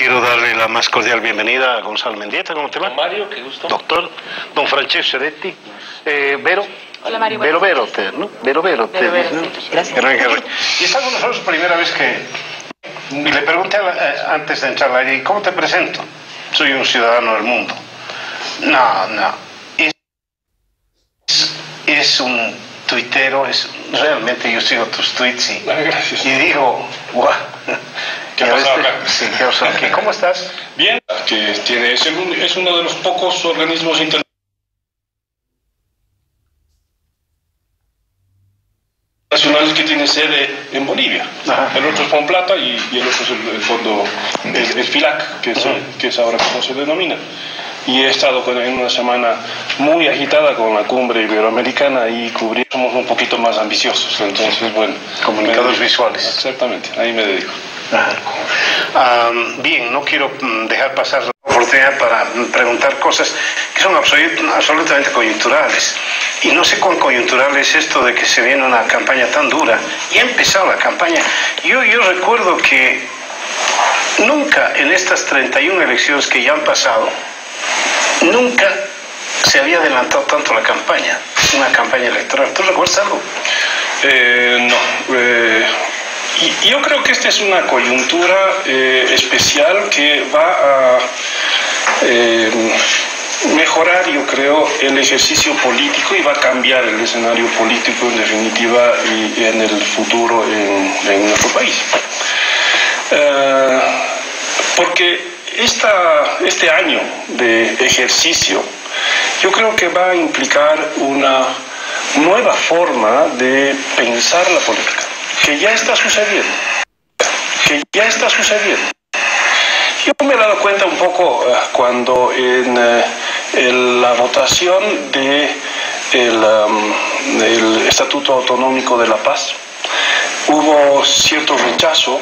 Quiero darle la más cordial bienvenida a Gonzalo Mendieta. ¿Cómo te va? Don Mario, qué gusto. Doctor. Don Francesco Sedetti. Vero. Hola, Mario. Vero, ¿no? Vero, Vero, ¿no? sí, gracias. Y está con nosotros primera vez que... Y le pregunté antes de entrar allí, ¿cómo te presento? Soy un ciudadano del mundo. No. Es un tuitero, realmente yo sigo tus tweets y digo, guau. ¿Qué ha pasado acá? Sí, ¿qué ha pasado aquí? ¿Cómo estás? Bien, que es uno de los pocos organismos internacionales que tiene sede en Bolivia. Ajá. El otro es Plata y el otro es el fondo, el FILAC, que es ahora como se denomina. Y he estado en una semana muy agitada con la cumbre iberoamericana y somos un poquito más ambiciosos. Entonces, bueno. Comunicados visuales. Exactamente, ahí me dedico. Bien, no quiero dejar pasar la oportunidad para preguntar cosas que son absolutamente coyunturales. Y no sé cuán coyuntural es esto de que se viene una campaña tan dura. Y ha empezado la campaña. Yo recuerdo que nunca en estas 31 elecciones que ya han pasado, nunca se había adelantado tanto la campaña, una campaña electoral. ¿Tú recuerdas algo? No. Y yo creo que esta es una coyuntura especial que va a mejorar, yo creo, el ejercicio político y va a cambiar el escenario político en definitiva y en el futuro en nuestro país. Porque este año de ejercicio yo creo que va a implicar una nueva forma de pensar la política, que ya está sucediendo. Yo me he dado cuenta un poco cuando en la votación del Estatuto Autonómico de La Paz hubo cierto rechazo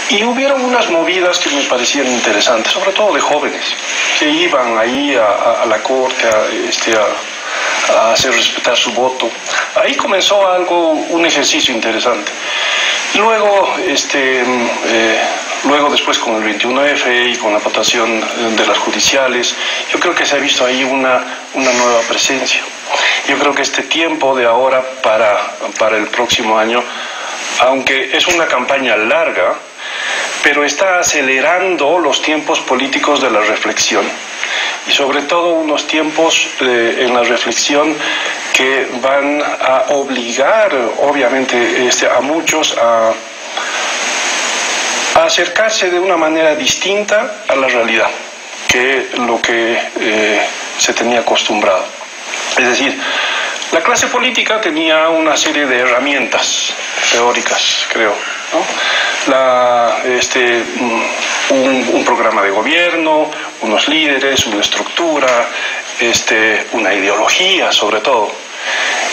y hubieron unas movidas que me parecían interesantes, sobre todo de jóvenes, que iban ahí a la corte a hacer respetar su voto. Ahí comenzó un ejercicio interesante. Luego, después con el 21F y con la votación de las judiciales, yo creo que se ha visto ahí una nueva presencia. Yo creo que este tiempo de ahora para el próximo año, aunque es una campaña larga, pero está acelerando los tiempos políticos de la reflexión. Y sobre todo unos tiempos en la reflexión que van a obligar, obviamente, a muchos a acercarse de una manera distinta a la realidad que lo que se tenía acostumbrado. Es decir, la clase política tenía una serie de herramientas teóricas, creo, ¿no? Un programa de gobierno, unos líderes, una estructura, una ideología sobre todo.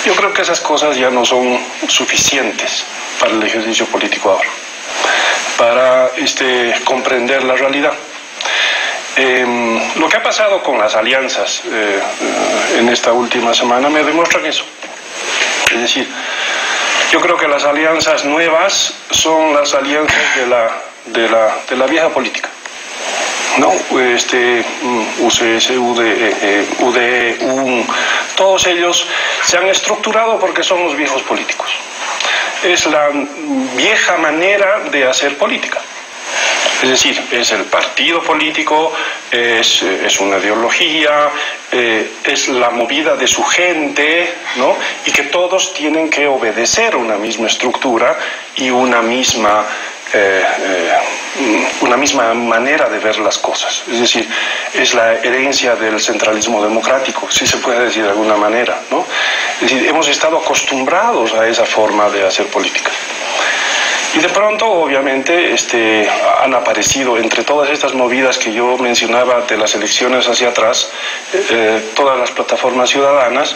Yo creo que esas cosas ya no son suficientes para el ejercicio político ahora, para comprender la realidad. Lo que ha pasado con las alianzas en esta última semana me demuestra eso. Es decir, yo creo que las alianzas nuevas son las alianzas de la vieja política, ¿no? UCS, UDE, UN, todos ellos se han estructurado porque son los viejos políticos. Es la vieja manera de hacer política. Es decir, es el partido político, es una ideología, es la movida de su gente, ¿no? Y que todos tienen que obedecer una misma estructura y una misma manera de ver las cosas. Es decir, es la herencia del centralismo democrático, si se puede decir de alguna manera, ¿no? Es decir, hemos estado acostumbrados a esa forma de hacer política. Y de pronto, obviamente, han aparecido entre todas estas movidas que yo mencionaba de las elecciones hacia atrás, todas las plataformas ciudadanas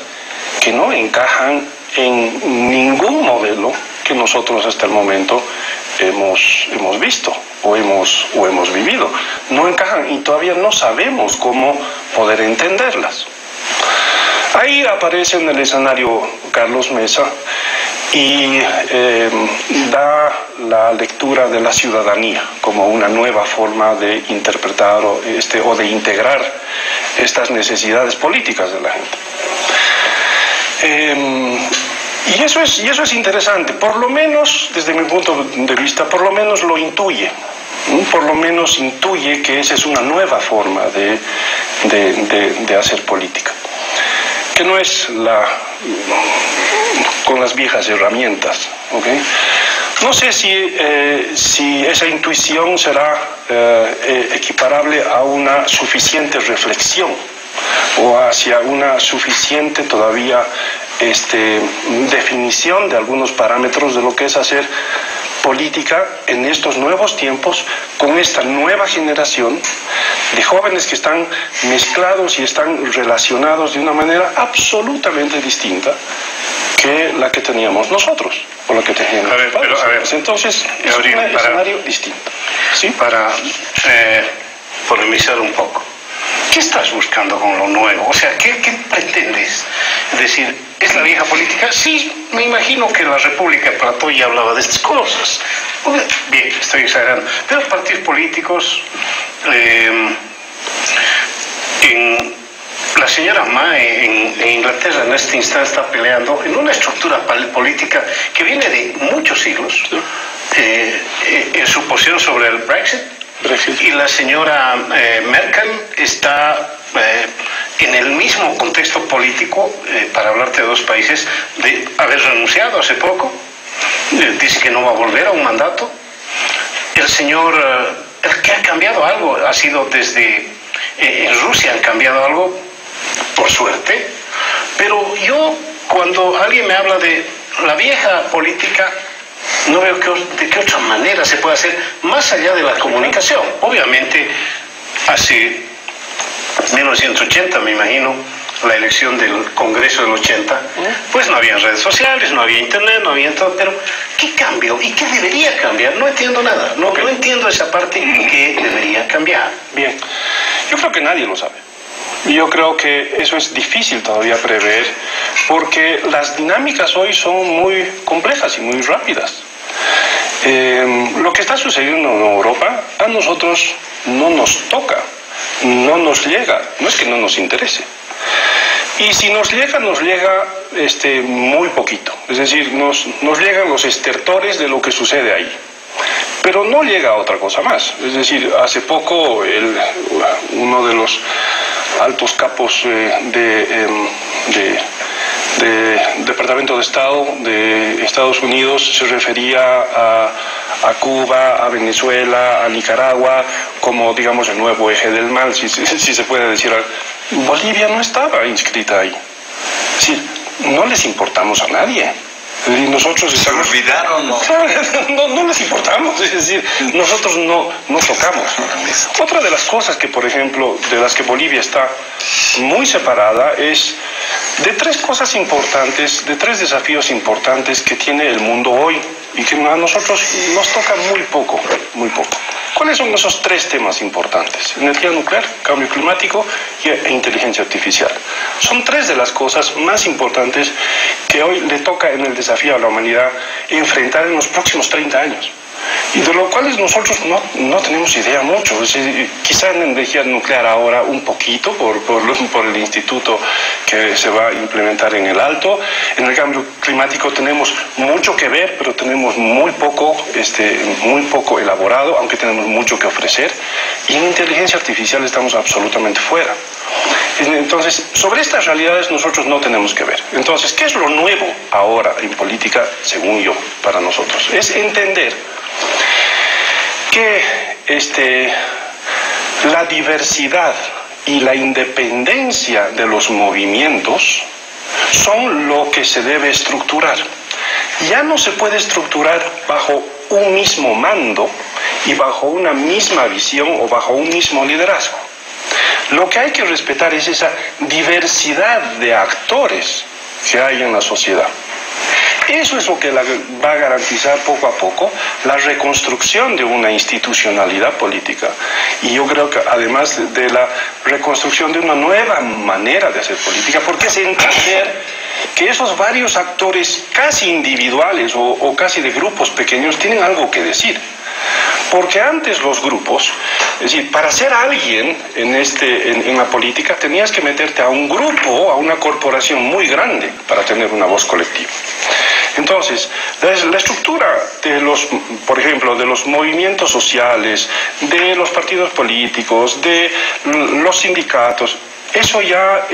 que no encajan en ningún modelo que nosotros hasta el momento hemos visto o hemos vivido. No encajan y todavía no sabemos cómo poder entenderlas. Ahí aparece en el escenario Carlos Mesa y da la lectura de la ciudadanía como una nueva forma de interpretar o de integrar estas necesidades políticas de la gente. Y eso es interesante, por lo menos desde mi punto de vista, por lo menos lo intuye. Por lo menos intuye que esa es una nueva forma de hacer política, que no es con las viejas herramientas, ¿okay? No sé si esa intuición será equiparable a una suficiente reflexión o hacia una suficiente todavía definición de algunos parámetros de lo que es hacer política en estos nuevos tiempos, con esta nueva generación de jóvenes que están mezclados y están relacionados de una manera absolutamente distinta que la que teníamos nosotros, o la que teníamos los padres. Entonces, es un escenario distinto. ¿Sí? Para polemizar un poco, ¿qué estás buscando con lo nuevo? O sea, ¿qué pretendes? Es decir, ¿es la vieja política? Sí, me imagino que la República de Platón ya hablaba de estas cosas. Bien, estoy exagerando. Pero partidos políticos, la señora May en Inglaterra en este instante está peleando en una estructura política que viene de muchos siglos, en su posición sobre el Brexit. Y la señora Merkel está en el mismo contexto político, para hablarte de dos países, de haber renunciado hace poco. Dice que no va a volver a un mandato. El que ha cambiado algo ha sido en Rusia han cambiado algo, por suerte. Pero yo, cuando alguien me habla de la vieja política, no veo de qué otra manera se puede hacer más allá de la comunicación. Obviamente, hace 1980, me imagino, la elección del Congreso del 80, pues no había redes sociales, no había internet, no había todo, pero ¿qué cambió y qué debería cambiar? No entiendo nada, no entiendo esa parte que debería cambiar. Bien, yo creo que nadie lo sabe. Yo creo que eso es difícil todavía prever, porque las dinámicas hoy son muy complejas y muy rápidas. Lo que está sucediendo en Europa a nosotros no nos toca, no nos llega, no es que no nos interese. Y si nos llega muy poquito, es decir, nos llegan los estertores de lo que sucede ahí. Pero no llega a otra cosa más. Es decir, hace poco uno de los altos capos del Departamento de Estado de Estados Unidos se refería a Cuba, a Venezuela, a Nicaragua, como, digamos, el nuevo eje del mal, si se puede decir. Bolivia no estaba inscrita ahí. Es decir, no les importamos a nadie. Nosotros se olvidaron, no les importamos, es decir, nosotros no tocamos. Otra de las cosas que, por ejemplo, de las que Bolivia está muy separada es de tres cosas importantes, de tres desafíos importantes que tiene el mundo hoy y que a nosotros nos toca muy poco, muy poco. ¿Cuáles son esos tres temas importantes? Energía nuclear, cambio climático e inteligencia artificial. Son tres de las cosas más importantes que hoy le toca en el desafío a la humanidad enfrentar en los próximos 30 años. Y de lo cual nosotros no tenemos idea mucho. Es decir, quizá en energía nuclear ahora un poquito por el instituto que se va a implementar en el Alto. En el cambio climático tenemos mucho que ver, pero tenemos muy poco elaborado, aunque tenemos mucho que ofrecer. Y en inteligencia artificial estamos absolutamente fuera. Entonces, sobre estas realidades nosotros no tenemos que ver. Entonces, ¿qué es lo nuevo ahora en política, según yo, para nosotros? Es entender que la diversidad y la independencia de los movimientos son lo que se debe estructurar. Ya no se puede estructurar bajo un mismo mando y bajo una misma visión o bajo un mismo liderazgo. Lo que hay que respetar es esa diversidad de actores que hay en la sociedad. Eso es lo que va a garantizar poco a poco la reconstrucción de una institucionalidad política. Y yo creo que además de la reconstrucción de una nueva manera de hacer política, porque es entender que esos varios actores casi individuales o casi de grupos pequeños tienen algo que decir. Porque antes los grupos, es decir, para ser alguien en la política tenías que meterte a un grupo, a una corporación muy grande para tener una voz colectiva. Entonces, la estructura de por ejemplo, de los movimientos sociales, de los partidos políticos, de los sindicatos, eso ya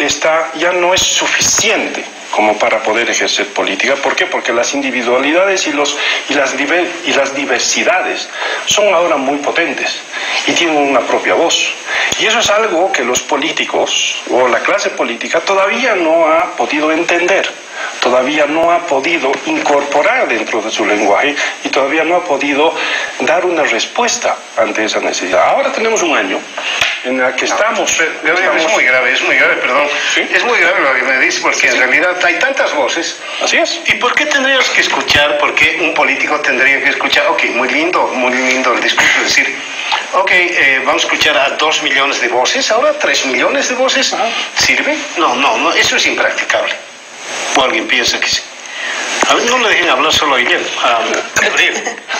no es suficiente como para poder ejercer política. ¿Por qué? Porque las individualidades y las diversidades son ahora muy potentes y tienen una propia voz. Y eso es algo que los políticos o la clase política todavía no ha podido entender, todavía no ha podido incorporar dentro de su lenguaje y todavía no ha podido dar una respuesta ante esa necesidad. Ahora tenemos un año en el que estamos... Es muy grave, perdón. ¿Sí? Es muy grave lo que me dice, porque en realidad hay tantas voces. Así es. ¿Y por qué tendríamos que escuchar? ¿Por qué un político tendría que escuchar? Ok, muy lindo el discurso, es decir, ok, vamos a escuchar a 2 millones de voces, ahora 3 millones de voces. ¿Sirve? No, eso es impracticable. ¿O alguien piensa que sí? A ver, no le dejen hablar solo a Guillermo.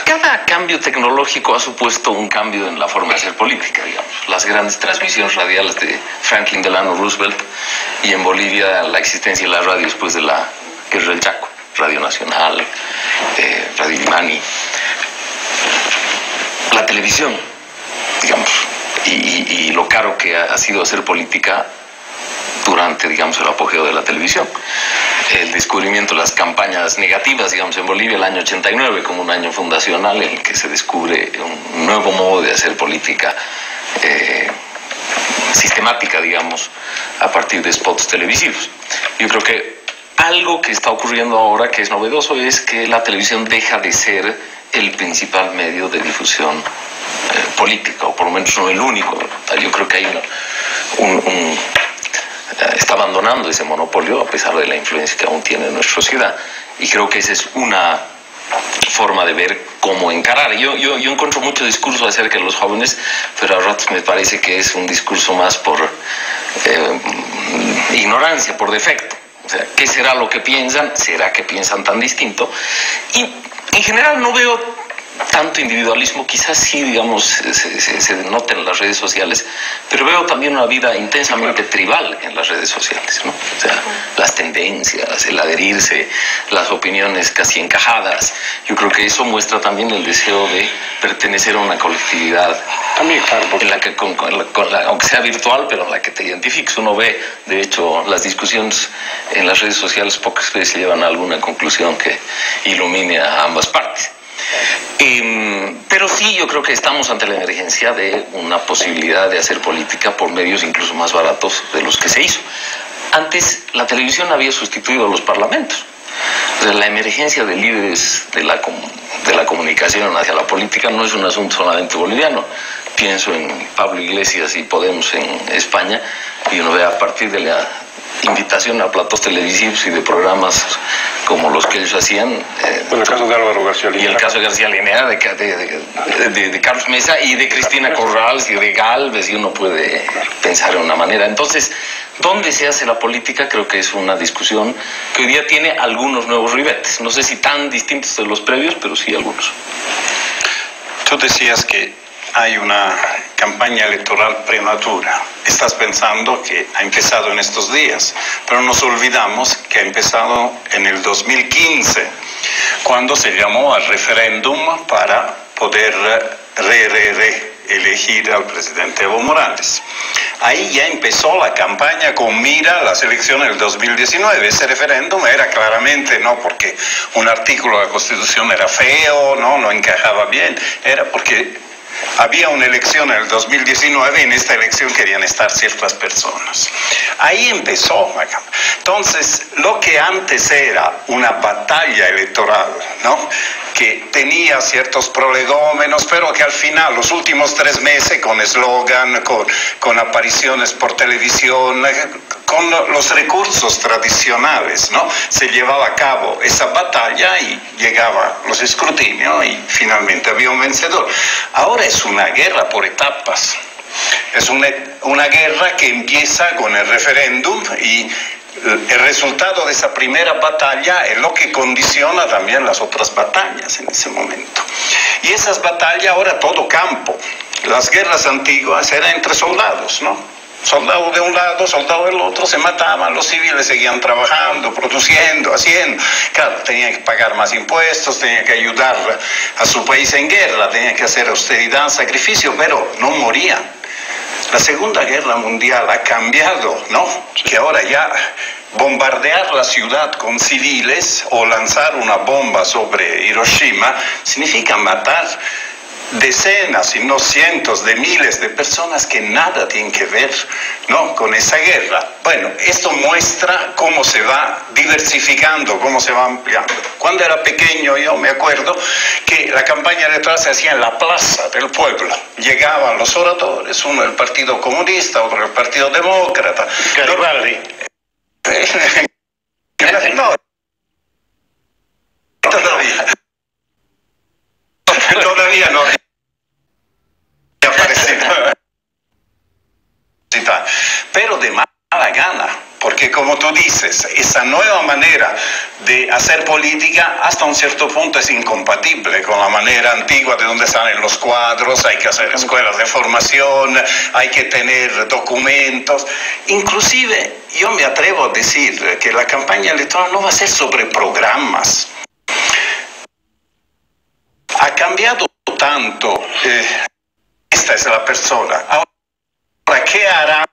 Cada cambio tecnológico ha supuesto un cambio en la forma de hacer política, digamos. Las grandes transmisiones radiales de Franklin Delano Roosevelt y en Bolivia la existencia de la radio después de la guerra del Chaco, Radio Nacional, Radio Imani, la televisión, digamos, y lo caro que ha sido hacer política durante, digamos, el apogeo de la televisión. El descubrimiento de las campañas negativas, digamos, en Bolivia el año 89 como un año fundacional en el que se descubre un nuevo modo de hacer política sistemática, digamos, a partir de spots televisivos. Yo creo que algo que está ocurriendo ahora que es novedoso es que la televisión deja de ser el principal medio de difusión política, o por lo menos no el único. Yo creo que hay está abandonando ese monopolio a pesar de la influencia que aún tiene en nuestra sociedad, y creo que esa es una forma de ver cómo encarar. Yo encuentro mucho discurso acerca de los jóvenes, pero a ratos me parece que es un discurso más por ignorancia, por defecto. O sea, ¿qué será lo que piensan? ¿Será que piensan tan distinto? Y en general no veo tanto individualismo, quizás sí, digamos, se denota en las redes sociales, pero veo también una vida intensamente tribal en las redes sociales, ¿no? O sea, las tendencias, el adherirse, las opiniones casi encajadas. Yo creo que eso muestra también el deseo de pertenecer a una colectividad también, claro, en la que, aunque sea virtual, pero en la que te identifiques. Uno ve, de hecho, las discusiones en las redes sociales pocas veces llevan a alguna conclusión que ilumine a ambas partes. Pero sí, yo creo que estamos ante la emergencia de una posibilidad de hacer política por medios incluso más baratos de los que se hizo. Antes la televisión había sustituido a los parlamentos. O sea, la emergencia de líderes de la comunicación hacia la política no es un asunto solamente boliviano. Pienso en Pablo Iglesias y Podemos en España, y uno ve a partir de la invitación a platos televisivos y de programas como los que ellos hacían. En el caso de Álvaro García Linera. Y el caso de García Linera, de Carlos Mesa y de Cristina Corrales y de Gálvez, y uno puede pensar de una manera. Entonces, ¿dónde se hace la política? Creo que es una discusión que hoy día tiene algunos nuevos ribetes. No sé si tan distintos de los previos, pero sí algunos. Tú decías que hay una campaña electoral prematura. Estás pensando que ha empezado en estos días, pero nos olvidamos que ha empezado en el 2015, cuando se llamó al referéndum para poder elegir al presidente Evo Morales. Ahí ya empezó la campaña con mira a las elecciones del 2019. Ese referéndum era claramente no porque un artículo de la Constitución era feo, no encajaba bien, era porque había una elección en el 2019 y en esta elección querían estar ciertas personas. Ahí empezó. Entonces, lo que antes era una batalla electoral, ¿no?, que tenía ciertos prolegómenos, pero que al final, los últimos 3 meses, con eslogan, con apariciones por televisión, con los recursos tradicionales, ¿no?, se llevaba a cabo esa batalla y llegaba los escrutinios y finalmente había un vencedor. Ahora es una guerra por etapas. Es una guerra que empieza con el referéndum y el resultado de esa primera batalla es lo que condiciona también las otras batallas en ese momento. Y esas batallas ahora todo campo. Las guerras antiguas eran entre soldados, ¿no? Soldados de un lado, soldados del otro, se mataban, los civiles seguían trabajando, produciendo, haciendo. Claro, tenían que pagar más impuestos, tenían que ayudar a su país en guerra, tenían que hacer austeridad, sacrificio, pero no morían. La Segunda Guerra Mundial ha cambiado, ¿no? Que ahora ya bombardear la ciudad con civiles o lanzar una bomba sobre Hiroshima significa matar decenas, si no cientos de miles de personas que nada tienen que ver, ¿no?, con esa guerra. Bueno, esto muestra cómo se va diversificando, cómo se va ampliando. Cuando era pequeño yo me acuerdo que la campaña electoral se hacía en la plaza del pueblo. Llegaban los oradores, uno del Partido Comunista, otro del Partido Demócrata. Garibaldi. No, todavía no había aparecido. Pero de mala gana, porque como tú dices, esa nueva manera de hacer política hasta un cierto punto es incompatible con la manera antigua de donde salen los cuadros, hay que hacer escuelas de formación, hay que tener documentos. Inclusive yo me atrevo a decir que la campaña electoral no va a ser sobre programas. Ha cambiado tanto, esta es la persona. Ahora, ¿qué hará?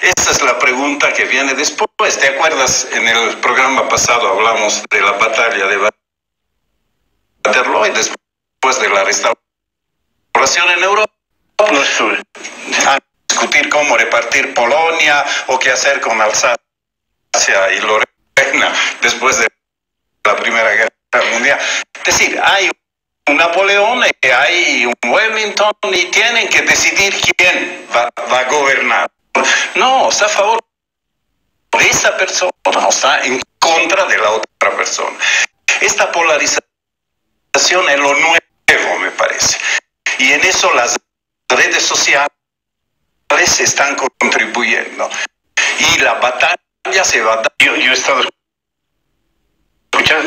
Esa es la pregunta que viene después. ¿Te acuerdas? En el programa pasado hablamos de la batalla de Waterloo y después de la restauración en Europa. A discutir cómo repartir Polonia o qué hacer con Alsacia y Lorena después de la Primera Guerra Mundial. Es decir, hay un Napoleón y hay un Wellington y tienen que decidir quién va a gobernar. No, está a favor de esa persona, no está en contra de la otra persona. Esta polarización es lo nuevo, me parece. Y en eso las redes sociales están contribuyendo. Y la batalla se va a dar. Yo he estado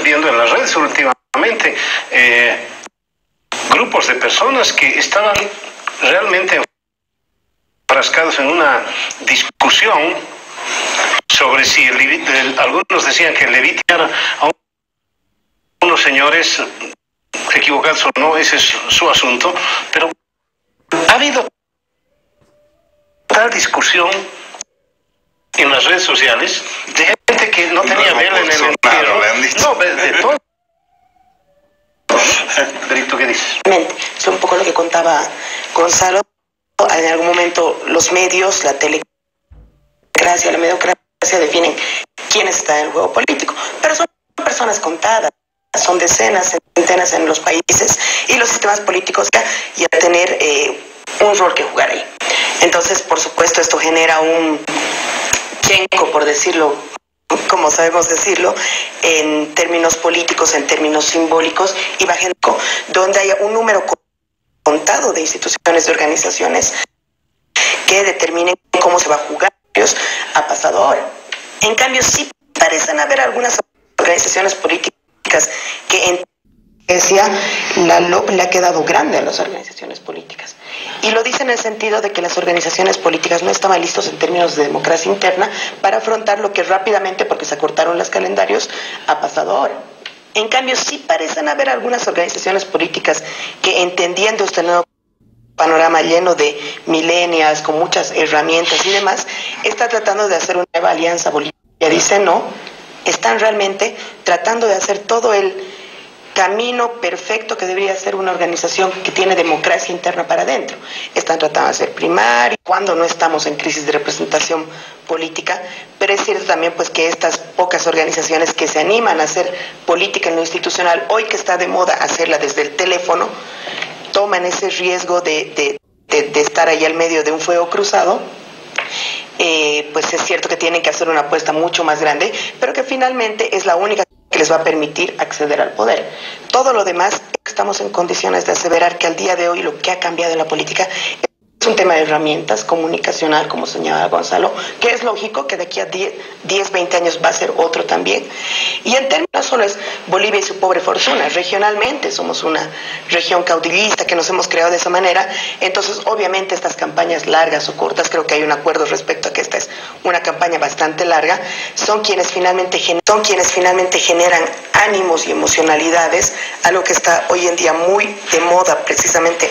viendo en las redes últimamente grupos de personas que estaban realmente enfrascados en una discusión sobre si algunos decían que Levitian a unos señores equivocados o no, ese es su asunto, pero ha habido tal discusión en las redes sociales de gente que no tenía vela en el entierro. No, de todo. Berito, ¿qué dices? Es un poco lo que contaba Gonzalo. En algún momento los medios, la telecracia, la mediocracia definen quién está en el juego político, pero son personas contadas, son decenas, centenas en los países y los sistemas políticos ya tener un rol que jugar ahí. Entonces, por supuesto, esto genera un chenco, por decirlo, como sabemos decirlo, en términos políticos, en términos simbólicos, y donde haya un número contado de instituciones, de organizaciones que determinen cómo se va a jugar. Ha pasado ahora. En cambio, sí parecen haber algunas organizaciones políticas que en la LOP le ha quedado grande a las organizaciones políticas. Y lo dice en el sentido de que las organizaciones políticas no estaban listos en términos de democracia interna para afrontar lo que rápidamente, porque se acortaron los calendarios, ha pasado ahora. En cambio, sí parecen haber algunas organizaciones políticas que, entendiendo este nuevo panorama lleno de millennials, con muchas herramientas y demás, está tratando de hacer una nueva alianza. Bolivia dice no, están realmente tratando de hacer todo el camino perfecto que debería ser una organización que tiene democracia interna para adentro. Están tratando de hacer primaria cuando no estamos en crisis de representación política, pero es cierto también pues que estas pocas organizaciones que se animan a hacer política en lo institucional, hoy que está de moda hacerla desde el teléfono, toman ese riesgo de estar ahí al medio de un fuego cruzado. Pues es cierto que tienen que hacer una apuesta mucho más grande, pero que finalmente es la única que les va a permitir acceder al poder. Todo lo demás, estamos en condiciones de aseverar que al día de hoy lo que ha cambiado en la política Es un tema de herramientas comunicacional, como señalaba Gonzalo, que es lógico que de aquí a 10, 20 años va a ser otro también. Y en términos, no solo es Bolivia y su pobre fortuna, regionalmente somos una región caudillista que nos hemos creado de esa manera. Entonces, obviamente, estas campañas largas o cortas, creo que hay un acuerdo respecto a que esta es una campaña bastante larga, son quienes finalmente generan ánimos y emocionalidades, algo que está hoy en día muy de moda precisamente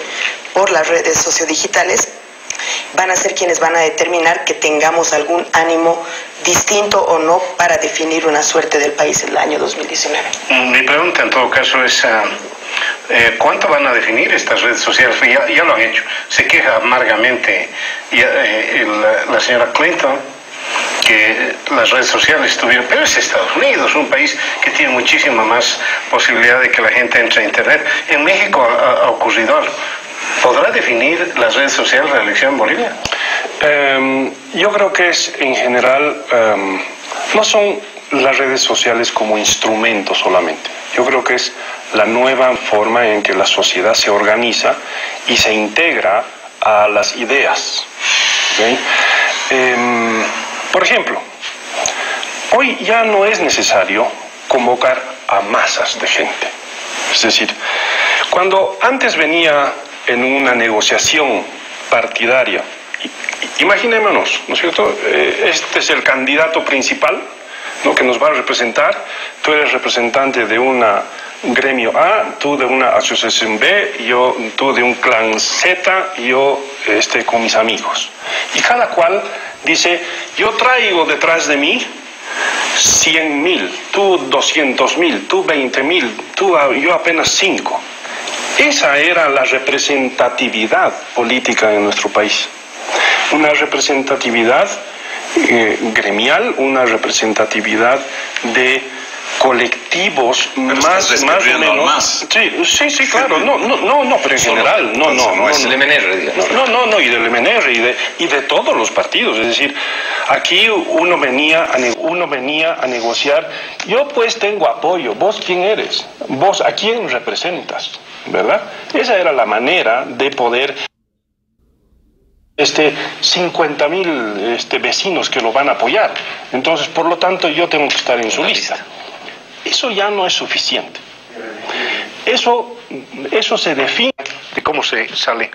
por las redes sociodigitales. Van a ser quienes van a determinar que tengamos algún ánimo distinto o no para definir una suerte del país en el año 2019. Mi pregunta en todo caso es ¿cuánto van a definir estas redes sociales? Ya lo han hecho. Se queja amargamente la señora Clinton que las redes sociales tuvieron, pero es Estados Unidos, un país que tiene muchísima más posibilidad de que la gente entre a Internet. En México ha ocurrido algo. ¿Podrá definir las redes sociales la elección en Bolivia? Yo creo que es, en general, no son las redes sociales como instrumento solamente. Yo creo que es la nueva forma en que la sociedad se organiza y se integra a las ideas. ¿Okay? Por ejemplo, hoy ya no es necesario convocar a masas de gente. Es decir, cuando antes venía en una negociación partidaria, imaginémonos, ¿no es cierto? Este es el candidato principal, ¿no?, que nos va a representar. Tú eres representante de un gremio A, tú de una asociación B, tú de un clan Z, yo con mis amigos. Y cada cual dice, yo traigo detrás de mí 100.000, tú 200.000, tú 20.000, yo apenas 5. Esa era la representatividad política en nuestro país. Una representatividad gremial, una representatividad de colectivos más o menos. Más. Sí, claro. No, pero en general, no es el MNR, digamos. No, y del MNR y de todos los partidos. Es decir, aquí uno venía a negociar. Yo pues tengo apoyo. ¿Vos quién eres? ¿Vos a quién representas? ¿Verdad? Esa era la manera de poder 50.000 vecinos que lo van a apoyar. Entonces, por lo tanto, yo tengo que estar en su lista. Eso ya no es suficiente. Eso se define de cómo se sale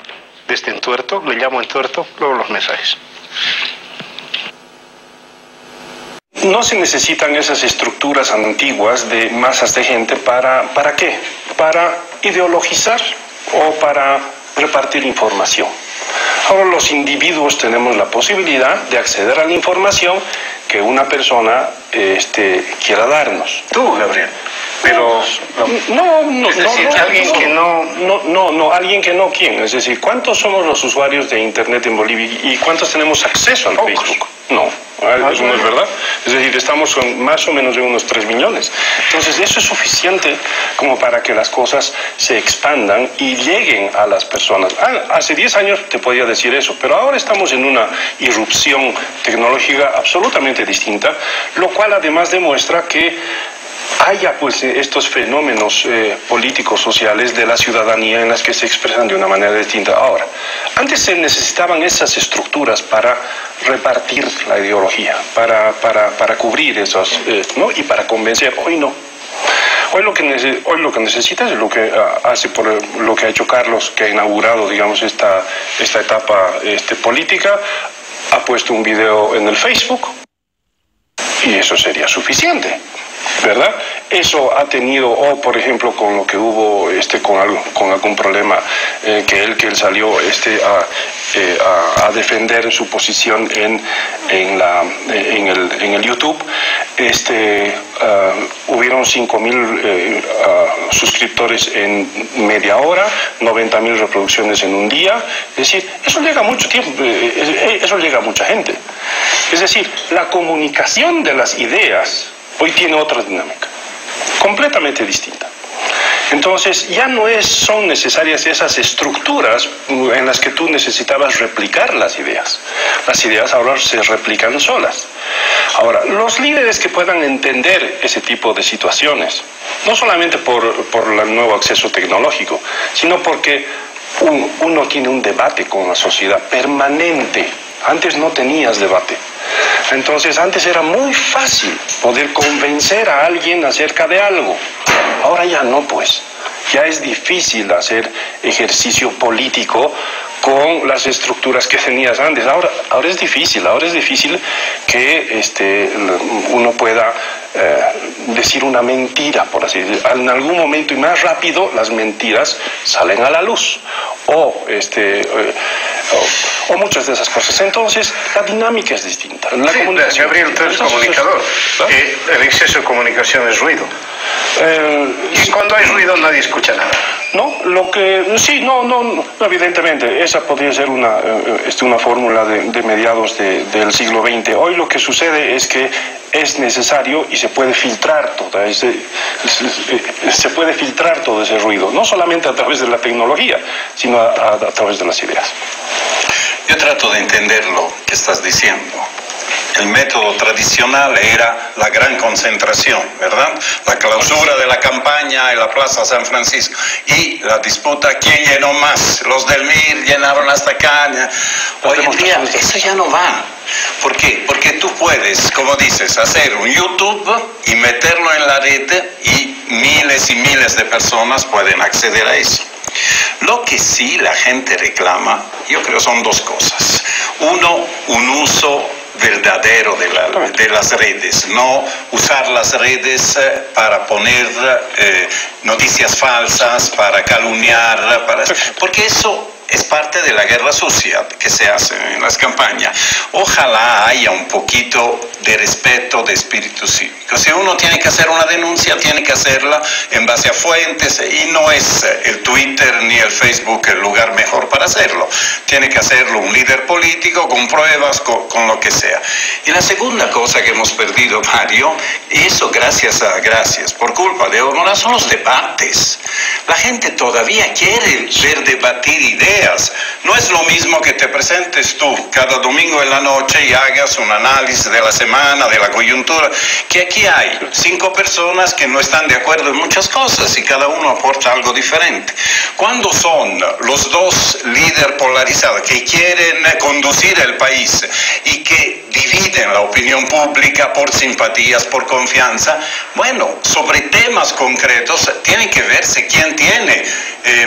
de este entuerto, le llamo entuerto, luego los mensajes. No se necesitan esas estructuras antiguas de masas de gente ¿para qué? Para ideologizar o para repartir información. Ahora los individuos tenemos la posibilidad de acceder a la información que una persona quiera darnos. Tú, Gabriel. Pero alguien que no, ¿quién? Es decir, ¿cuántos somos los usuarios de Internet en Bolivia y cuántos tenemos acceso al Facebook? No, eso no es verdad. Es decir, estamos con más o menos de unos 3 millones. Entonces, eso es suficiente como para que las cosas se expandan y lleguen a las personas. Hace 10 años te podía decir eso, pero ahora estamos en una irrupción tecnológica absolutamente distinta, lo cual además demuestra que haya pues estos fenómenos políticos sociales de la ciudadanía en las que se expresan de una manera distinta. Ahora, antes se necesitaban esas estructuras para repartir la ideología, para cubrir esos, ¿no? Y para convencer. Hoy no. Hoy lo que necesita es lo que hace por lo que ha hecho Carlos, que ha inaugurado, digamos, esta etapa política, ha puesto un video en el Facebook y eso sería suficiente, ¿verdad? Eso ha tenido, por ejemplo, con lo que hubo con algún problema, que él salió a defender su posición en el YouTube, hubieron 5.000 suscriptores en media hora, 90.000 reproducciones en un día. Es decir, eso llega a mucho tiempo, eso llega a mucha gente. Es decir, la comunicación de las ideas hoy tiene otra dinámica, completamente distinta. Entonces, ya no son necesarias esas estructuras en las que tú necesitabas replicar las ideas. Las ideas ahora se replican solas. Ahora, los líderes que puedan entender ese tipo de situaciones, no solamente por el nuevo acceso tecnológico, sino porque uno tiene un debate con la sociedad permanente. Antes no tenías debate. Entonces antes era muy fácil poder convencer a alguien acerca de algo. Ahora ya no, pues. Ya es difícil hacer ejercicio político con las estructuras que tenías antes. Ahora es difícil que uno pueda decir una mentira, por así decirlo. En algún momento y más rápido las mentiras salen a la luz. O muchas de esas cosas. Entonces, la dinámica es distinta. La comunicación. Gabriel, tú eres comunicador. El exceso de comunicación es ruido. Y cuando hay ruido nadie escucha nada. No, evidentemente, esa podría ser una fórmula de mediados del siglo XX. Hoy lo que sucede es que es necesario y se puede filtrar todo ese ruido, no solamente a través de la tecnología, sino a través de las ideas. Yo trato de entender lo que estás diciendo. El método tradicional era la gran concentración, ¿verdad? La clausura de la campaña en la Plaza San Francisco y la disputa, ¿quién llenó más? Los del MIR llenaron hasta acá. Hoy en día eso ya no va. ¿Por qué? Porque tú puedes, como dices, hacer un YouTube y meterlo en la red y miles y miles de personas pueden acceder a eso. Lo que sí la gente reclama, yo creo, son dos cosas. Uno, un uso verdadero de las redes, no usar las redes para poner noticias falsas, para calumniar, porque eso es parte de la guerra sucia que se hace en las campañas. Ojalá haya un poquito de respeto, de espíritu cívico. Si uno tiene que hacer una denuncia, tiene que hacerla en base a fuentes, y no es el Twitter ni el Facebook el lugar mejor para hacerlo. Tiene que hacerlo un líder político con pruebas, con lo que sea. Y la segunda cosa que hemos perdido, Mario, y eso gracias por culpa de Evo Morales, son los debates. La gente todavía quiere ver debatir ideas. No es lo mismo que te presentes tú cada domingo en la noche y hagas un análisis de la semana, de la coyuntura, que aquí hay 5 personas que no están de acuerdo en muchas cosas y cada uno aporta algo diferente. Cuando son los dos líderes polarizados que quieren conducir el país y que dividen la opinión pública por simpatías, por confianza, bueno, sobre temas concretos tiene que verse quién tiene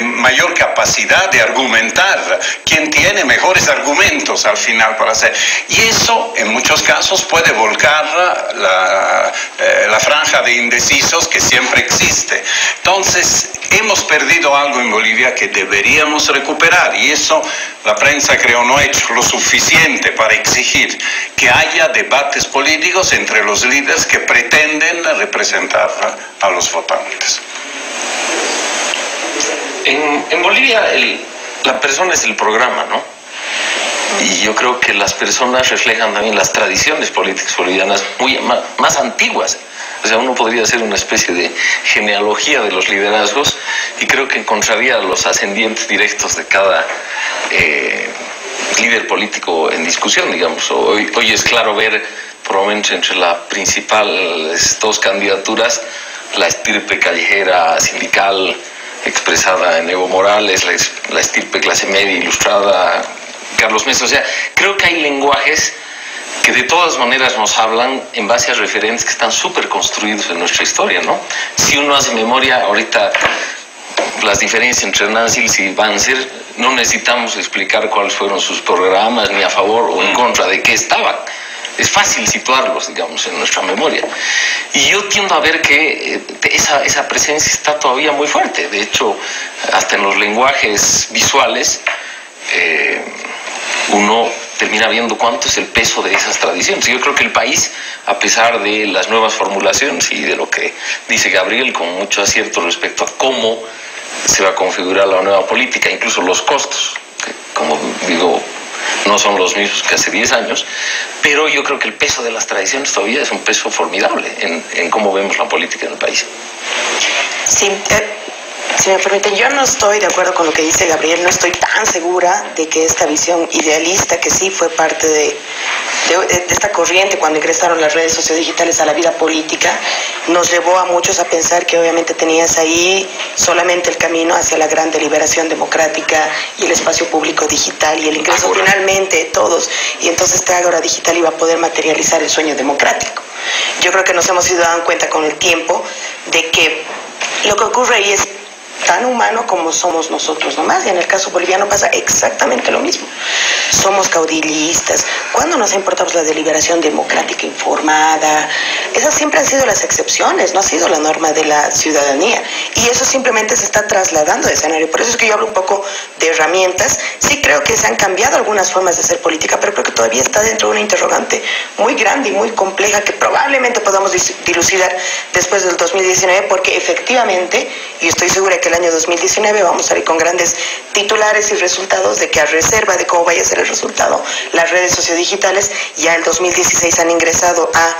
mayor capacidad de argumentar, quién tiene mejores argumentos al final para hacer. Y eso en muchos casos puede volcar la franja de indecisos que siempre existe. Entonces, hemos perdido algo en Bolivia que deberíamos recuperar, y eso la prensa creo no ha hecho lo suficiente para exigir que haya debates políticos entre los líderes que pretenden representar a los votantes. En Bolivia la persona es el programa, ¿no? Y yo creo que las personas reflejan también las tradiciones políticas bolivianas más antiguas. O sea, uno podría hacer una especie de genealogía de los liderazgos y creo que encontraría los ascendientes directos de cada líder político en discusión, digamos. Hoy es claro ver, por lo menos entre las principales 2 candidaturas, la estirpe callejera sindical expresada en Evo Morales, la estirpe clase media ilustrada, Carlos Mesa. O sea, creo que hay lenguajes que de todas maneras nos hablan en base a referentes que están súper construidos en nuestra historia, ¿no? Si uno hace memoria, ahorita las diferencias entre Nancy y Banzer, no necesitamos explicar cuáles fueron sus programas, ni a favor o en contra de qué estaban. Es fácil situarlos, digamos, en nuestra memoria. Y yo tiendo a ver que esa presencia está todavía muy fuerte. De hecho, hasta en los lenguajes visuales, uno termina viendo cuánto es el peso de esas tradiciones. Yo creo que el país, a pesar de las nuevas formulaciones y de lo que dice Gabriel con mucho acierto respecto a cómo se va a configurar la nueva política, incluso los costos, que, como digo, no son los mismos que hace 10 años, pero yo creo que el peso de las tradiciones todavía es un peso formidable en cómo vemos la política en el país. Sí, Si me permiten, yo no estoy de acuerdo con lo que dice Gabriel, no estoy tan segura de que esta visión idealista, que sí fue parte de esta corriente cuando ingresaron las redes sociodigitales a la vida política, nos llevó a muchos a pensar que obviamente tenías ahí solamente el camino hacia la gran deliberación democrática y el espacio público digital y el ingreso finalmente de todos, y entonces este Ágora Digital iba a poder materializar el sueño democrático. Yo creo que nos hemos ido dando cuenta con el tiempo de que lo que ocurre ahí es tan humano como somos nosotros nomás, y en el caso boliviano pasa exactamente lo mismo. Somos caudillistas. ¿Cuándo nos ha importado la deliberación democrática informada? Esas siempre han sido las excepciones, no ha sido la norma de la ciudadanía, y eso simplemente se está trasladando de escenario. Por eso es que yo hablo un poco de herramientas. Sí creo que se han cambiado algunas formas de hacer política, pero creo que todavía está dentro de una interrogante muy grande y muy compleja que probablemente podamos dilucidar después del 2019, porque efectivamente, y estoy segura que el año 2019 vamos a salir con grandes titulares y resultados de que, a reserva de cómo vaya a ser el resultado, las redes sociodigitales ya el 2016 han ingresado a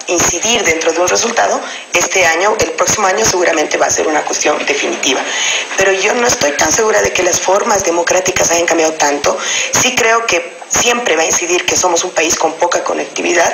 incidir dentro de un resultado. Este año, el próximo año seguramente va a ser una cuestión definitiva, pero yo no estoy tan segura de que las formas democráticas hayan cambiado tanto. Sí creo que siempre va a incidir que somos un país con poca conectividad.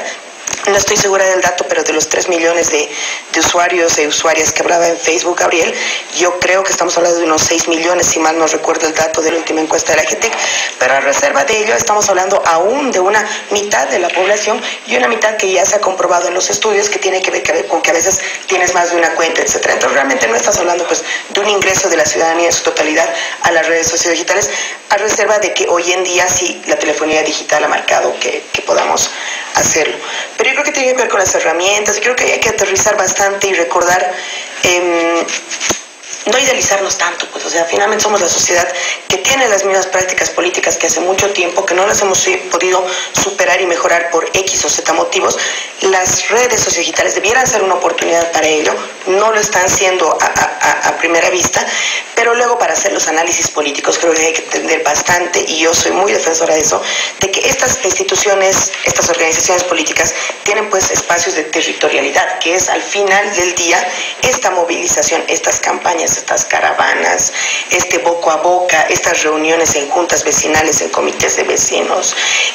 No estoy segura del dato, pero de los 3 millones de usuarios e usuarias que hablaba en Facebook Gabriel, yo creo que estamos hablando de unos 6 millones, si mal no recuerdo el dato de la última encuesta de la GTEC, pero a reserva de ello estamos hablando aún de una mitad de la población, y una mitad que ya se ha comprobado en los estudios que tiene que ver con que a veces tienes más de una cuenta, etcétera. Entonces realmente no estás hablando pues de un ingreso de la ciudadanía en su totalidad a las redes sociodigitales, a reserva de que hoy en día sí la telefonía digital ha marcado que podamos hacerlo. Pero yo creo que tiene que ver con las herramientas, y creo que hay que aterrizar bastante y recordar, no idealizarnos tanto, pues, o sea, finalmente somos la sociedad que tiene las mismas prácticas políticas que hace mucho tiempo, que no las hemos podido superar y mejorar por X o Z motivos. Las redes sociodigitales debieran ser una oportunidad para ello, no lo están siendo a primera vista, pero luego para hacer los análisis políticos creo que hay que entender bastante, y yo soy muy defensora de eso, de que estas instituciones, estas organizaciones políticas tienen pues espacios de territorialidad, que es al final del día esta movilización, estas campañas, estas caravanas, este boca a boca, estas reuniones en juntas vecinales, en comités de vecinos,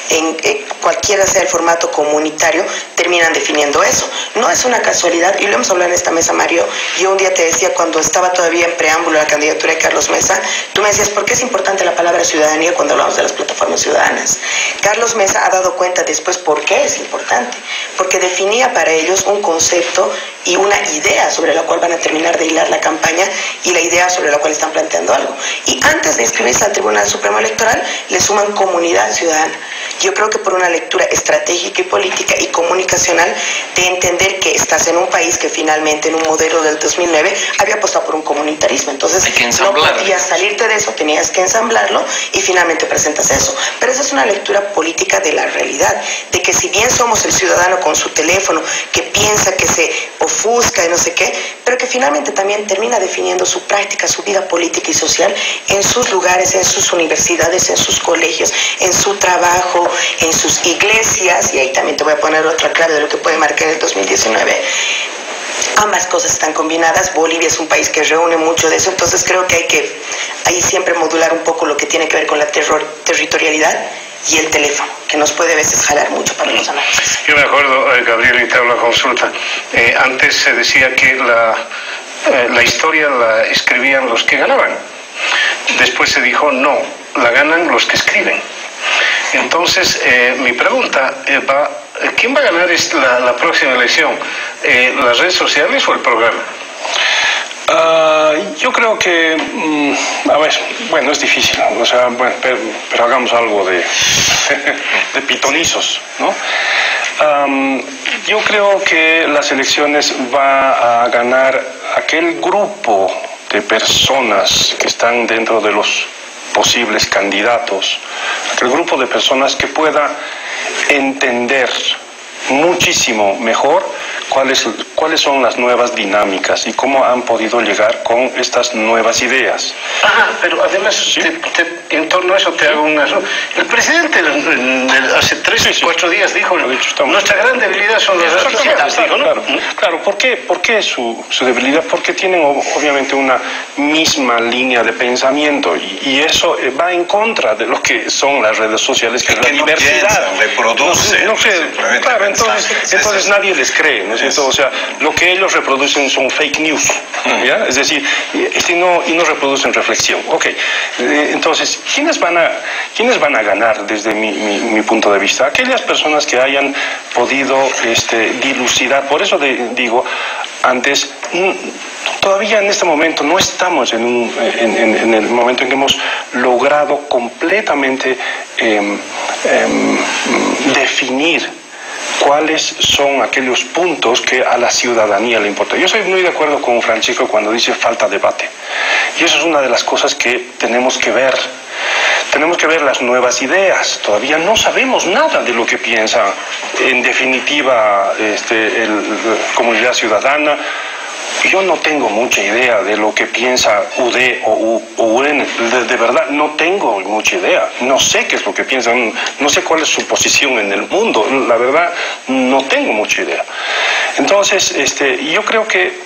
en cualquiera sea el formato comunitario, terminan definiendo eso. No es una casualidad, y lo hemos hablado en esta mesa, Mario. Yo un día te decía, cuando estaba todavía en preámbulo la candidatura de Carlos Mesa, tú me decías, ¿por qué es importante la palabra ciudadanía cuando hablamos de las plataformas ciudadanas? Carlos Mesa ha dado cuenta después por qué es importante, porque definía para ellos un concepto y una idea sobre la cual van a terminar de hilar la campaña, y la idea sobre la cual están planteando algo. Y antes de inscribirse al Tribunal Supremo Electoral, le suman comunidad ciudadana. Yo creo que por una lectura estratégica y política y comunicacional de entender que estás en un país que finalmente en un modelo del 2009 había apostado por un comunitarismo. Entonces no podías salirte de eso, tenías que ensamblarlo, y finalmente presentas eso. Pero esa es una lectura política de la realidad, de que si bien somos el ciudadano con su teléfono, que piensa, que se ofusca y no sé qué, pero que finalmente también termina definiendo su práctica, su vida política y social en sus lugares, en sus universidades, en sus colegios, en su trabajo, en sus iglesias, y ahí también te voy a poner otra clave de lo que puede marcar el 2019. Ambas cosas están combinadas. Bolivia es un país que reúne mucho de eso, entonces creo que hay que ahí siempre modular un poco lo que tiene que ver con la territorialidad y el teléfono, que nos puede a veces jalar mucho para los análisis. Yo me acuerdo, Gabriel, y te hago la consulta, antes se decía que la historia la escribían los que ganaban. Después se dijo, no, la ganan los que escriben. Entonces, mi pregunta va, ¿quién va a ganar la próxima elección? ¿Las redes sociales o el programa? Yo creo que, a ver, bueno, es difícil, o sea, bueno, pero hagamos algo de pitonizos, ¿no? Yo creo que las elecciones va a ganar aquel grupo de personas que están dentro de los posibles candidatos, aquel grupo de personas que pueda entender muchísimo mejor cuáles son las nuevas dinámicas y cómo han podido llegar con estas nuevas ideas. Ajá, pero además, ¿sí? En torno a eso te hago una... El presidente hace 3 o 4 días dijo, nuestra gran debilidad son las redes sociales. testigo, ¿no? Claro, ¿por qué su debilidad? Porque tienen obviamente una misma línea de pensamiento y eso va en contra de lo que son las redes sociales, que es la diversidad. Reproducen. No sé, claro, entonces nadie les cree, ¿no es cierto? O sea, lo que ellos reproducen son fake news, ¿ya? Es decir, y no reproducen reflexión. Ok, entonces, ¿quiénes van a ganar desde mi punto de vista? Aquellas personas que hayan podido dilucidar. Por eso digo antes, todavía en este momento no estamos en el momento en que hemos logrado completamente definir cuáles son aquellos puntos que a la ciudadanía le importan. Yo soy muy de acuerdo con Francisco cuando dice falta debate. Y eso es una de las cosas que tenemos que ver. Tenemos que ver las nuevas ideas. Todavía no sabemos nada de lo que piensa, en definitiva, la comunidad ciudadana. Yo no tengo mucha idea de lo que piensa UD o UN. De verdad, no tengo mucha idea. No sé qué es lo que piensan. No sé cuál es su posición en el mundo. La verdad, no tengo mucha idea. Entonces, yo creo que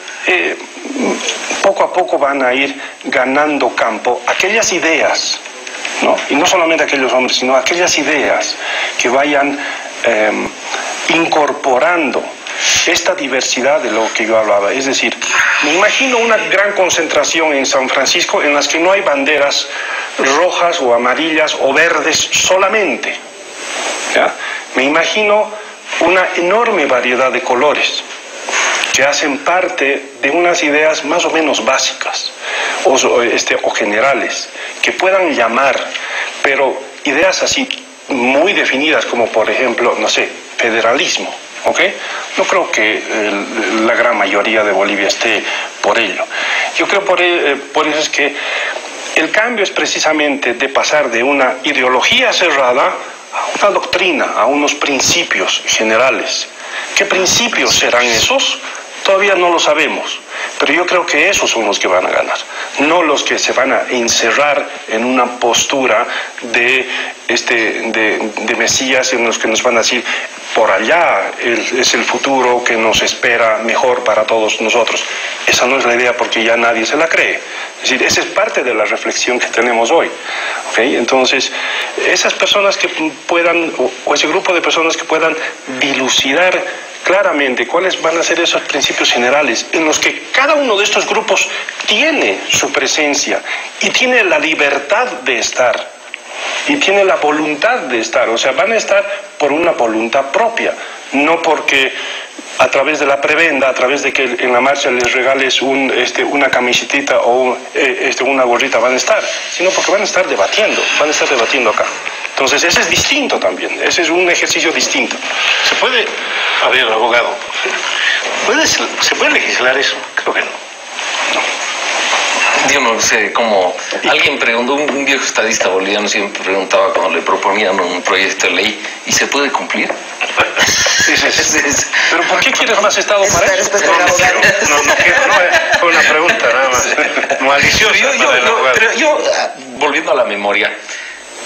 poco a poco van a ir ganando campo aquellas ideas, ¿no? Y no solamente aquellos hombres, sino aquellas ideas que vayan incorporando esta diversidad de lo que yo hablaba. Es decir, me imagino una gran concentración en San Francisco en las que no hay banderas rojas o amarillas o verdes solamente, ¿ya? Me imagino una enorme variedad de colores que hacen parte de unas ideas más o menos básicas o generales, que puedan llamar, pero ideas así muy definidas como, por ejemplo, no sé, federalismo, ¿ok? No creo que la gran mayoría de Bolivia esté por ello. Yo creo por eso es que el cambio es precisamente de pasar de una ideología cerrada a una doctrina, a unos principios generales. ¿Qué principios serán esos? Todavía no lo sabemos, pero yo creo que esos son los que van a ganar, no los que se van a encerrar en una postura de mesías en los que nos van a decir, por allá es el futuro que nos espera mejor para todos nosotros. Esa no es la idea, porque ya nadie se la cree. Es decir, esa es parte de la reflexión que tenemos hoy. ¿Okay? Entonces, esas personas que puedan, o ese grupo de personas que puedan dilucidar claramente cuáles van a ser esos principios generales en los que cada uno de estos grupos tiene su presencia y tiene la libertad de estar y tiene la voluntad de estar. O sea, van a estar por una voluntad propia, no porque a través de la prebenda, a través de que en la marcha les regales una camisetita o una gorrita, van a estar, sino porque van a estar debatiendo acá. Entonces, ese es distinto también, ese es un ejercicio distinto. ¿Se puede, a ver, abogado, ¿se puede legislar eso? Creo que no. Yo no sé, como alguien preguntó, un viejo estadista boliviano siempre preguntaba cuando le proponían un proyecto de ley, ¿y se puede cumplir? ¿Pero por qué quieres más Estado para eso? Fue una pregunta nada más. Maliciosa. Pero yo, volviendo a la memoria,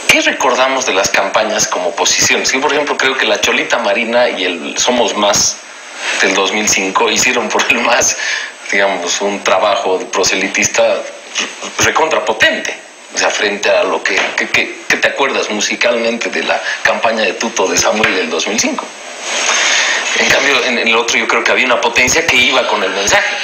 ¿qué recordamos de las campañas como oposición? Yo, por ejemplo, creo que la Cholita Marina y el Somos Más del 2005 hicieron por el MAS, digamos, un trabajo proselitista recontrapotente. O sea, frente a lo que te acuerdas musicalmente de la campaña de Tuto de Samuel del 2005. En cambio, en el otro yo creo que había una potencia que iba con el mensaje.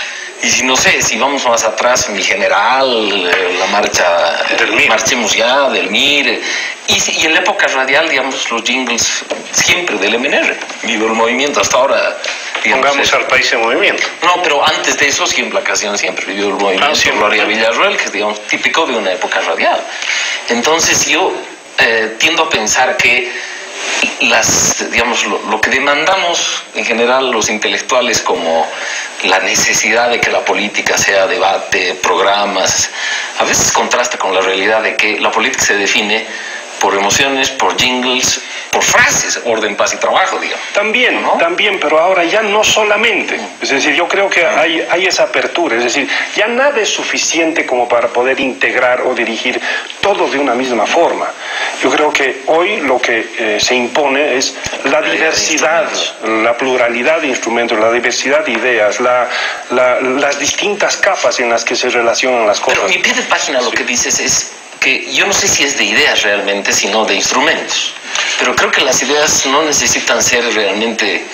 Y si no sé, si vamos más atrás, Mi General, la marcha del MIR. Marchemos Ya, del MIR, y en la época radial, digamos, los jingles siempre del MNR, Vivo el Movimiento, hasta ahora. Digamos, pongamos al país en movimiento. No, pero antes de eso siempre la canción siempre Vivo el Movimiento, Gloria Villarroel, que es, digamos, típico de una época radial. Entonces yo tiendo a pensar que digamos, lo que demandamos en general los intelectuales, como la necesidad de que la política sea debate, programas, a veces contrasta con la realidad de que la política se define por emociones, por jingles por frases, orden, paz y trabajo, digamos. También, ¿no? también, pero ahora ya no solamente. Es decir, yo creo que hay esa apertura. Es decir, ya nada es suficiente como para poder integrar o dirigir todo de una misma forma. Yo creo que hoy lo que se impone es la diversidad, la pluralidad de instrumentos, la diversidad de ideas, las distintas capas en las que se relacionan las cosas. Pero en mi pie de página lo que dices es que yo no sé si es de ideas realmente, sino de instrumentos. Pero creo que las ideas no necesitan ser realmente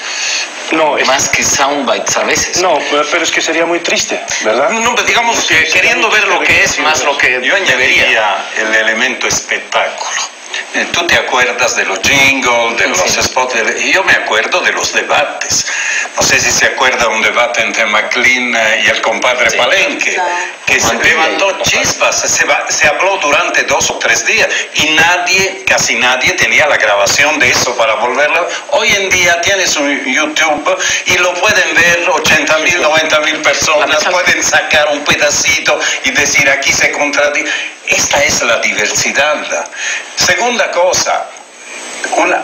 más que soundbites a veces. No, pero es que sería muy triste, ¿verdad? No, pero digamos que queriendo ver lo que es más lo que yo añadiría el elemento espectáculo. Tú te acuerdas de los jingles, de los spots, y yo me acuerdo de los debates. No sé si se acuerda un debate entre McLean y el compadre Palenque, que se levantó chispas, se habló durante 2 o 3 días y casi nadie tenía la grabación de eso para volverla. Hoy en día tienes un YouTube y lo pueden ver 80.000, 90.000 personas, pueden sacar un pedacito y decir aquí se contradice. Esta es la diversidad. Segunda cosa,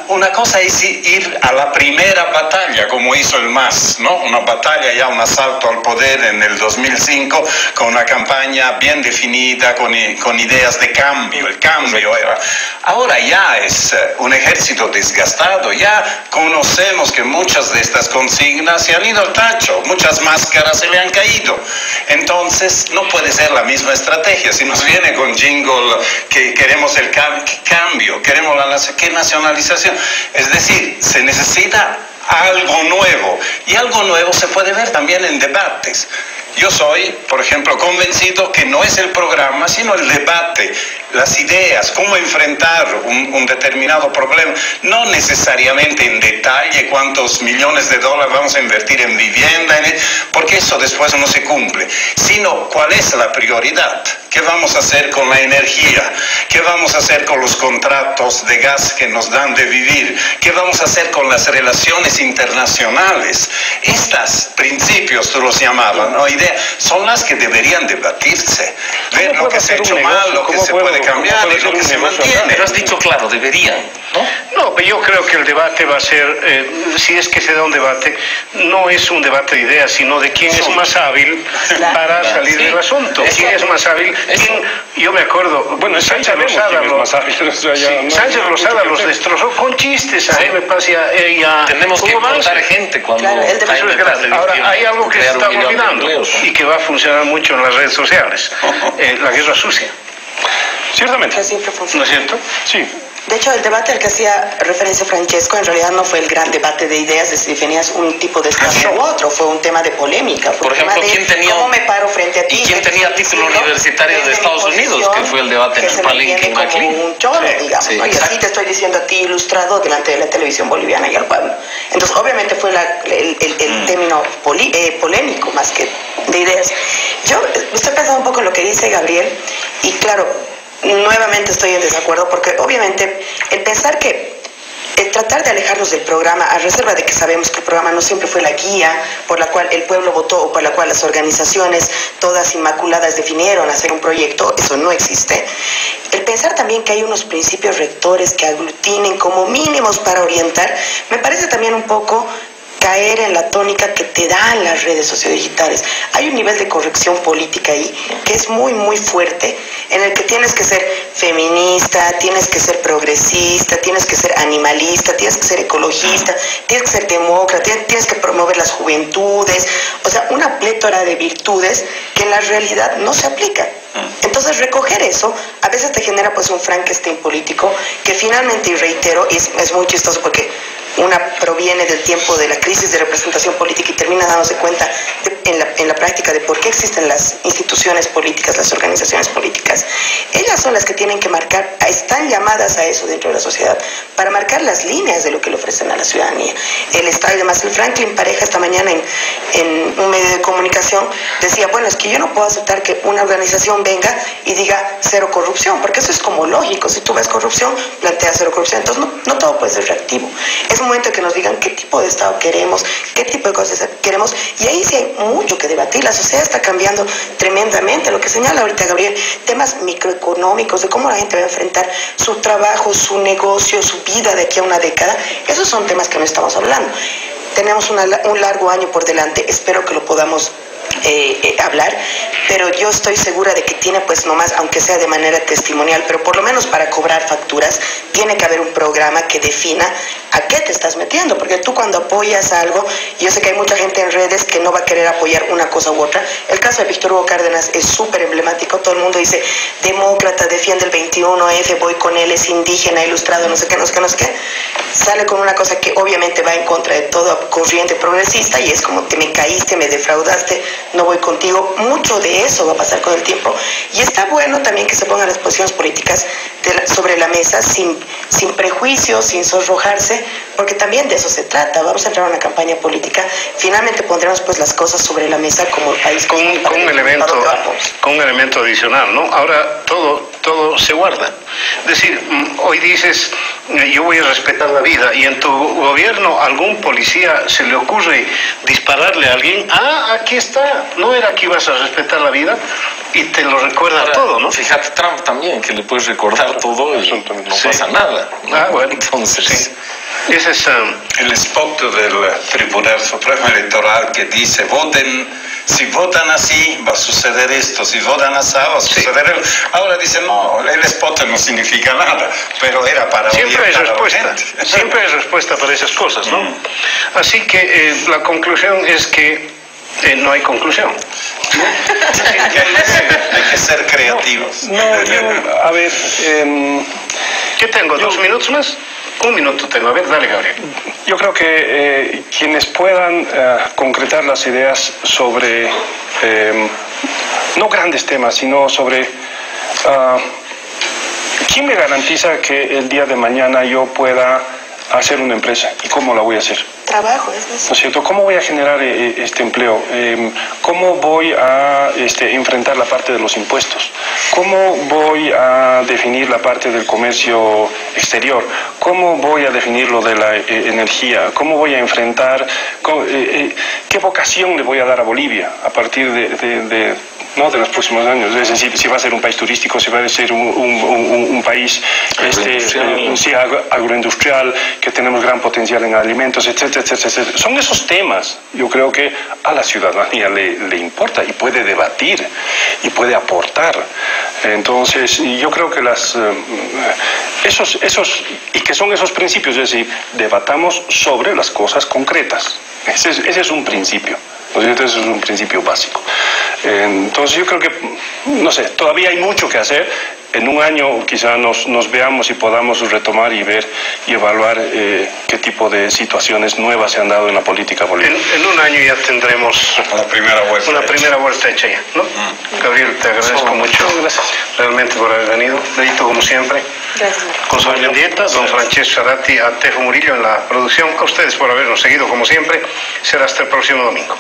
una cosa es ir a la primera batalla, como hizo el MAS, ¿no? Una batalla, ya un asalto al poder en el 2005, con una campaña bien definida, con ideas de cambio. El cambio era... Ahora ya es un ejército desgastado, ya conocemos que muchas de estas consignas se han ido al tacho, muchas máscaras se le han caído. Entonces, no puede ser la misma estrategia. Si nos viene con jingle que queremos el cambio, queremos ¿qué nacionalización? Es decir, se necesita algo nuevo, y algo nuevo se puede ver también en debates. Yo soy, por ejemplo, convencido que no es el programa, sino el debate, las ideas, cómo enfrentar un determinado problema, no necesariamente en detalle cuántos millones de dólares vamos a invertir en vivienda, porque eso después no se cumple, sino cuál es la prioridad, qué vamos a hacer con la energía, qué vamos a hacer con los contratos de gas que nos dan de vivir, qué vamos a hacer con las relaciones internacionales. Estos principios, tú los llamabas, ¿no? Son las que deberían debatirse, ver lo que se ha hecho mal, lo que se puede cambiar y lo que se mantiene. Pero has dicho claro, deberían, ¿no? No, pero yo creo que el debate va a ser, si es que se da un debate, no es un debate de ideas, sino de quién es más hábil para salir del asunto. ¿Quién es más hábil? Yo me acuerdo, bueno, Sánchez Lozada los destrozó con chistes a Jaime Paz y a tenemos que contar gente cuando Jaime Paz. Ahora, hay algo que se está olvidando y que va a funcionar mucho en las redes sociales, la guerra sucia. Ciertamente. Que siempre funciona. ¿No es cierto? Sí. De hecho, el debate al que hacía referencia Francesco en realidad no fue el gran debate de ideas de si definías un tipo de Estado u otro, fue un tema de polémica. Por ejemplo, ¿quién tenía, ¿cómo me paro frente a ti? ¿Y quién tenía título universitario de Estados Unidos? Que fue el debate entre Palenque y McLean. Como un choro, digamos, ¿no? Y así te estoy diciendo a ti ilustrado delante de la televisión boliviana y al pueblo. Entonces, obviamente fue el término polémico más que de ideas. Yo estoy pensando un poco en lo que dice Gabriel y claro, nuevamente estoy en desacuerdo porque obviamente el pensar que tratar de alejarnos del programa a reserva de que sabemos que el programa no siempre fue la guía por la cual el pueblo votó o por la cual las organizaciones todas inmaculadas definieron hacer un proyecto, eso no existe. El pensar también que hay unos principios rectores que aglutinen como mínimos para orientar, me parece también un poco caer en la tónica que te dan las redes sociodigitales. Hay un nivel de corrección política ahí que es muy, muy fuerte, en el que tienes que ser feminista, tienes que ser progresista, tienes que ser animalista, tienes que ser ecologista, tienes que ser demócrata, tienes que promover las juventudes, o sea, una plétora de virtudes que en la realidad no se aplican. Entonces recoger eso a veces te genera pues un Frankenstein político que finalmente, y reitero, es muy chistoso porque una proviene del tiempo de la crisis de representación política y termina dándose cuenta en la práctica de por qué existen las instituciones políticas, las organizaciones políticas. Ellas son las que tienen que marcar, están llamadas a eso dentro de la sociedad, para marcar las líneas de lo que le ofrecen a la ciudadanía. El Estado, además, el Franklin Pareja esta mañana en un medio de comunicación decía, bueno, es que yo no puedo aceptar que una organización venga y diga cero corrupción, porque eso es como lógico. Si tú ves corrupción, plantea cero corrupción. Entonces no todo puede ser reactivo. Es un momento en que nos digan qué tipo de Estado queremos, qué tipo de cosas queremos, y ahí sí hay mucho que debatir. La sociedad está cambiando tremendamente. Lo que señala ahorita Gabriel, temas microeconómicos, de cómo la gente va a enfrentar su trabajo, su negocio, su vida de aquí a una década, esos son temas que no estamos hablando. Tenemos un largo año por delante, espero que lo podamos hablar, pero yo estoy segura de que tiene, pues nomás, aunque sea de manera testimonial, pero por lo menos para cobrar facturas, tiene que haber un programa que defina a qué te estás metiendo, porque tú cuando apoyas algo, yo sé que hay mucha gente en redes que no va a querer apoyar una cosa u otra. El caso de Víctor Hugo Cárdenas es súper emblemático, todo el mundo dice, demócrata, defiende el 21F, voy con él, es indígena, ilustrado, no sé qué, sale con una cosa que obviamente va en contra de toda corriente progresista, y es como que me caíste, me defraudaste, no voy contigo. Mucho de eso va a pasar con el tiempo, y está bueno también que se pongan las posiciones políticas sobre la mesa sin prejuicios, sin sonrojarse, porque también de eso se trata. Vamos a entrar a una campaña política, finalmente pondremos pues las cosas sobre la mesa como país. Con un elemento adicional, ¿no? Ahora todo se guarda. Es decir, hoy dices, yo voy a respetar la vida, y en tu gobierno algún policía se le ocurre dispararle a alguien, aquí está, no era que ibas a respetar la vida, y te lo recuerda ahora, todo, ¿no? Fíjate, Trump también, que le puedes recordar todo y no pasa nada, ¿no? Bueno, entonces... Sí. Ese es el spot del Tribunal Supremo Electoral que dice, si votan así va a suceder esto, si votan así va a suceder esto. Ahora dice, no, el spot no significa nada, pero era para siempre hay respuesta, gente. siempre hay respuesta para esas cosas, ¿no? Así que la conclusión es que no hay conclusión. Hay que ser creativos. A ver... ¿Qué tengo? ¿2 minutos más? 1 minuto tengo. A ver, dale, Gabriel. Yo creo que quienes puedan concretar las ideas sobre, no grandes temas, sino sobre quién me garantiza que el día de mañana yo pueda hacer una empresa y cómo la voy a hacer. Trabajo, es eso. ¿No es cierto? ¿Cómo voy a generar este empleo? ¿Cómo voy a enfrentar la parte de los impuestos? ¿Cómo voy a definir la parte del comercio exterior? ¿Cómo voy a definir lo de la energía? ¿Cómo voy a enfrentar? ¿Qué vocación le voy a dar a Bolivia a partir de los próximos años? Es decir, si va a ser un país turístico, si va a ser un país agroindustrial, que tenemos gran potencial en alimentos, etcétera, etcétera, etcétera. Son esos temas, yo creo que a la ciudadanía le importa y puede debatir y puede aportar. Entonces, yo creo que son esos principios, es decir, debatamos sobre las cosas concretas. Ese es un principio. Ese es un principio básico. Entonces yo creo que, no sé, todavía hay mucho que hacer. En un año quizá nos veamos y podamos retomar y ver y evaluar qué tipo de situaciones nuevas se han dado en la política boliviana. En un año ya tendremos una primera vuelta hecha ya, ¿no? Gabriel, te agradezco mucho. Gracias. Realmente por haber venido. Dedito como siempre. Gracias. Con su Mendieta, don Francesco Sarati, a Tejo Murillo en la producción. A ustedes por habernos seguido como siempre. Será hasta el próximo domingo.